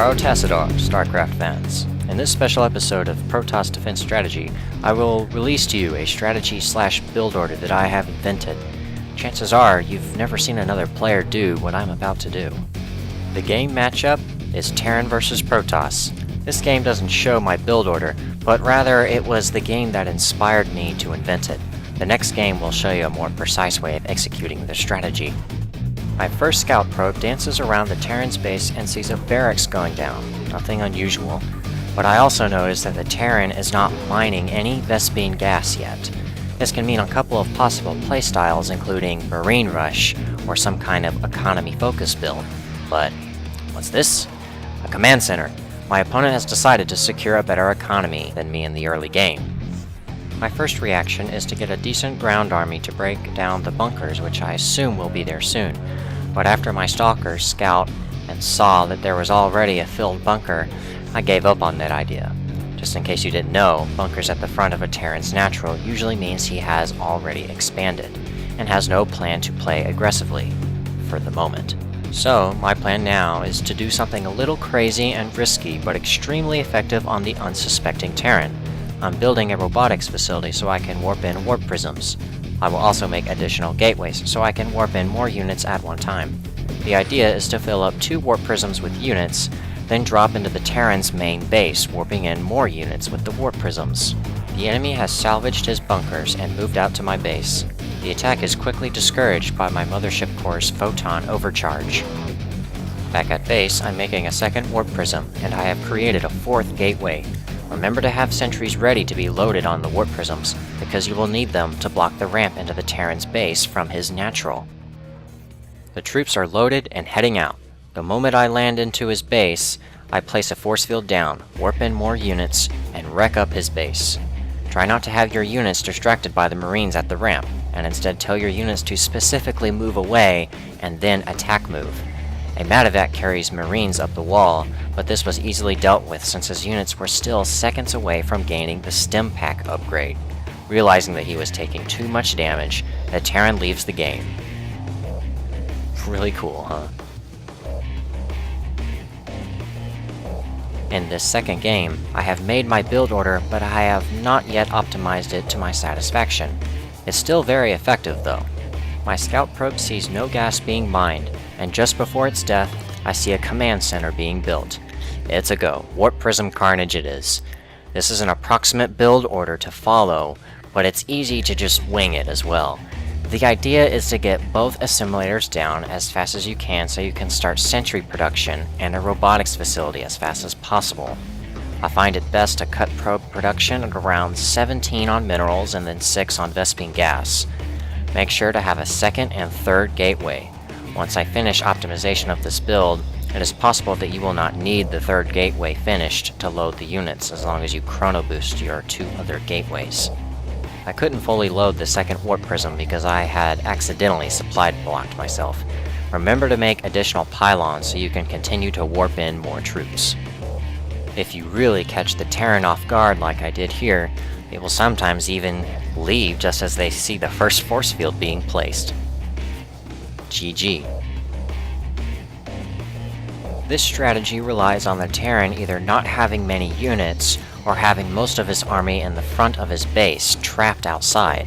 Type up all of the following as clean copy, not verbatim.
Protoss StarCraft fans. In this special episode of Protoss Defense Strategy, I will release to you a strategy/build order that I have invented. Chances are you've never seen another player do what I'm about to do. The game matchup is Terran versus Protoss. This game doesn't show my build order, but rather it was the game that inspired me to invent it. The next game will show you a more precise way of executing the strategy. My first scout probe dances around the Terran's base and sees a barracks going down. Nothing unusual. But I also notice that the Terran is not mining any Vespene gas yet. This can mean a couple of possible playstyles, including Marine Rush or some kind of economy-focused build. But what's this? A command center. My opponent has decided to secure a better economy than me in the early game. My first reaction is to get a decent ground army to break down the bunkers, which I assume will be there soon. But after my stalkers scout and saw that there was already a filled bunker, I gave up on that idea. Just in case you didn't know, bunkers at the front of a Terran's natural usually means he has already expanded, and has no plan to play aggressively, for the moment. So, my plan now is to do something a little crazy and risky, but extremely effective on the unsuspecting Terran. I'm building a robotics facility so I can warp in warp prisms. I will also make additional gateways so I can warp in more units at one time. The idea is to fill up 2 warp prisms with units, then drop into the Terran's main base, warping in more units with the warp prisms. The enemy has salvaged his bunkers and moved out to my base. The attack is quickly discouraged by my mothership core's photon overcharge. Back at base, I'm making a second warp prism, and I have created a 4th gateway. Remember to have sentries ready to be loaded on the warp prisms, because you will need them to block the ramp into the Terran's base from his natural. The troops are loaded and heading out. The moment I land into his base, I place a force field down, warp in more units, and wreck up his base. Try not to have your units distracted by the Marines at the ramp, and instead tell your units to specifically move away and then attack move. A Matavat carries Marines up the wall, but this was easily dealt with since his units were still seconds away from gaining the Stim Pack upgrade. Realizing that he was taking too much damage, the Terran leaves the game. Really cool, huh? In this second game, I have made my build order, but I have not yet optimized it to my satisfaction. It's still very effective though. My scout probe sees no gas being mined, and just before its death, I see a command center being built. It's a go. Warp Prism Carnage it is. This is an approximate build order to follow, but it's easy to just wing it as well. The idea is to get both assimilators down as fast as you can so you can start sentry production and a robotics facility as fast as possible. I find it best to cut probe production at around 17 on minerals and then 6 on Vespene gas. Make sure to have a 2nd and 3rd gateway. Once I finish optimization of this build, it is possible that you will not need the 3rd gateway finished to load the units as long as you chrono boost your 2 other gateways. I couldn't fully load the 2nd warp prism because I had accidentally supply blocked myself. Remember to make additional pylons so you can continue to warp in more troops. If you really catch the Terran off guard like I did here, they will sometimes even leave just as they see the first force field being placed. GG. This strategy relies on the Terran either not having many units or having most of his army in the front of his base, trapped outside.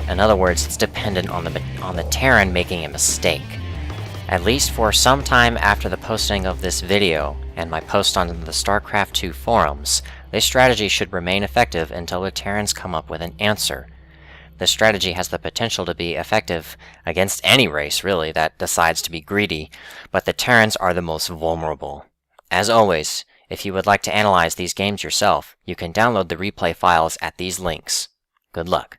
In other words, it's dependent on the Terran making a mistake. At least for some time after the posting of this video, and my post on the StarCraft 2 forums, this strategy should remain effective until the Terrans come up with an answer. This strategy has the potential to be effective against any race, really, that decides to be greedy, but the Terrans are the most vulnerable. As always, if you would like to analyze these games yourself, you can download the replay files at these links. Good luck.